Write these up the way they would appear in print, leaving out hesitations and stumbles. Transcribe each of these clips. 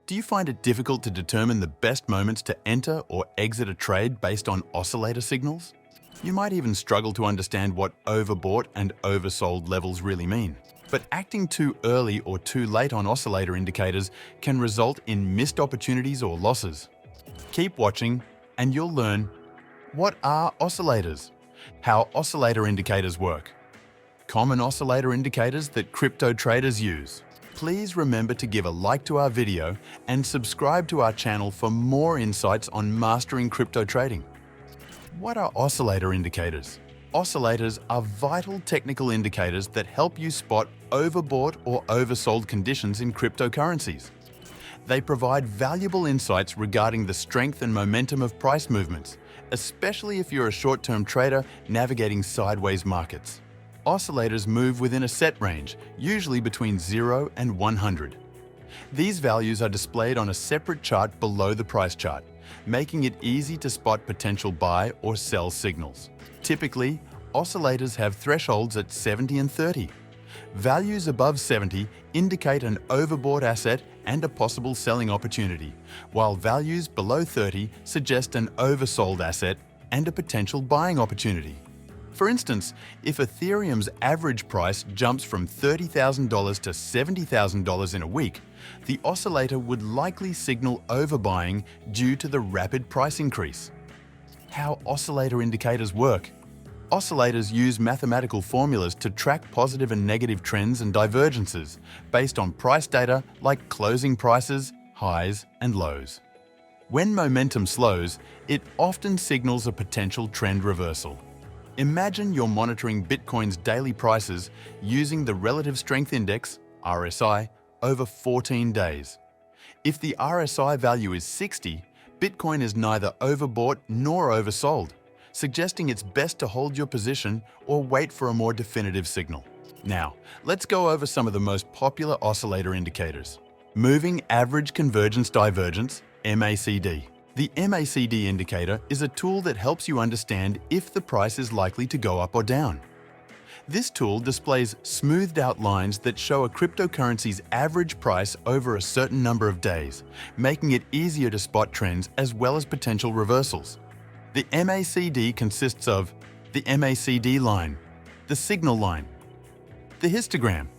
Do you find it difficult to determine the best moments to enter or exit a trade based on oscillator signals? You might even struggle to understand what overbought and oversold levels really mean. But acting too early or too late on oscillator indicators can result in missed opportunities or losses. Keep watching and you'll learn: what are oscillators? How oscillator indicators work? Common oscillator indicators that crypto traders use. Please remember to give a like to our video and subscribe to our channel for more insights on mastering crypto trading. What are oscillator indicators? Oscillators are vital technical indicators that help you spot overbought or oversold conditions in cryptocurrencies. They provide valuable insights regarding the strength and momentum of price movements, especially if you're a short-term trader navigating sideways markets. Oscillators move within a set range, usually between 0 and 100. These values are displayed on a separate chart below the price chart, making it easy to spot potential buy or sell signals. Typically, oscillators have thresholds at 70 and 30. Values above 70 indicate an overbought asset and a possible selling opportunity, while values below 30 suggest an oversold asset and a potential buying opportunity. For instance, if Ethereum's average price jumps from $30,000 to $70,000 in a week, the oscillator would likely signal overbuying due to the rapid price increase. How oscillator indicators work. Oscillators use mathematical formulas to track positive and negative trends and divergences based on price data like closing prices, highs, and lows. When momentum slows, it often signals a potential trend reversal. Imagine you're monitoring Bitcoin's daily prices using the Relative Strength Index, RSI, over 14 days. If the RSI value is 60, Bitcoin is neither overbought nor oversold, suggesting it's best to hold your position or wait for a more definitive signal. Now, let's go over some of the most popular oscillator indicators. Moving Average Convergence Divergence, MACD. The MACD indicator is a tool that helps you understand if the price is likely to go up or down. This tool displays smoothed out lines that show a cryptocurrency's average price over a certain number of days, making it easier to spot trends as well as potential reversals. The MACD consists of the MACD line, the signal line, the histogram.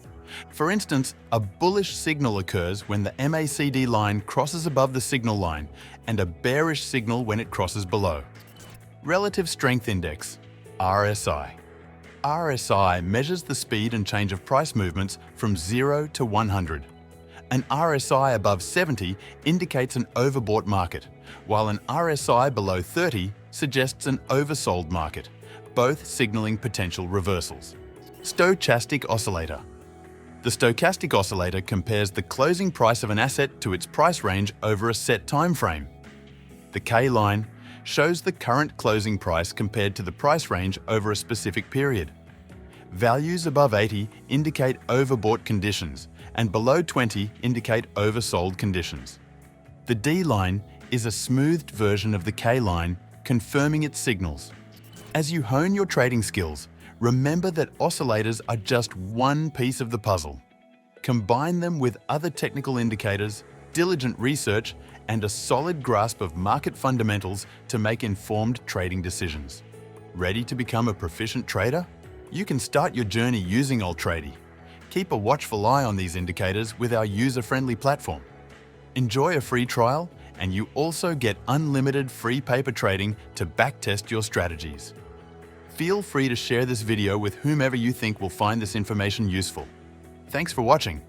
For instance, a bullish signal occurs when the MACD line crosses above the signal line and a bearish signal when it crosses below. Relative Strength Index, RSI. RSI measures the speed and change of price movements from 0 to 100. An RSI above 70 indicates an overbought market, while an RSI below 30 suggests an oversold market, both signaling potential reversals. Stochastic Oscillator. The stochastic oscillator compares the closing price of an asset to its price range over a set time frame. The K-line shows the current closing price compared to the price range over a specific period. Values above 80 indicate overbought conditions, and below 20 indicate oversold conditions. The D-line is a smoothed version of the K-line, confirming its signals. As you hone your trading skills, remember that oscillators are just one piece of the puzzle. Combine them with other technical indicators, diligent research, and a solid grasp of market fundamentals to make informed trading decisions. Ready to become a proficient trader? You can start your journey using Altrady. Keep a watchful eye on these indicators with our user-friendly platform. Enjoy a free trial, and you also get unlimited free paper trading to backtest your strategies. Feel free to share this video with whomever you think will find this information useful. Thanks for watching.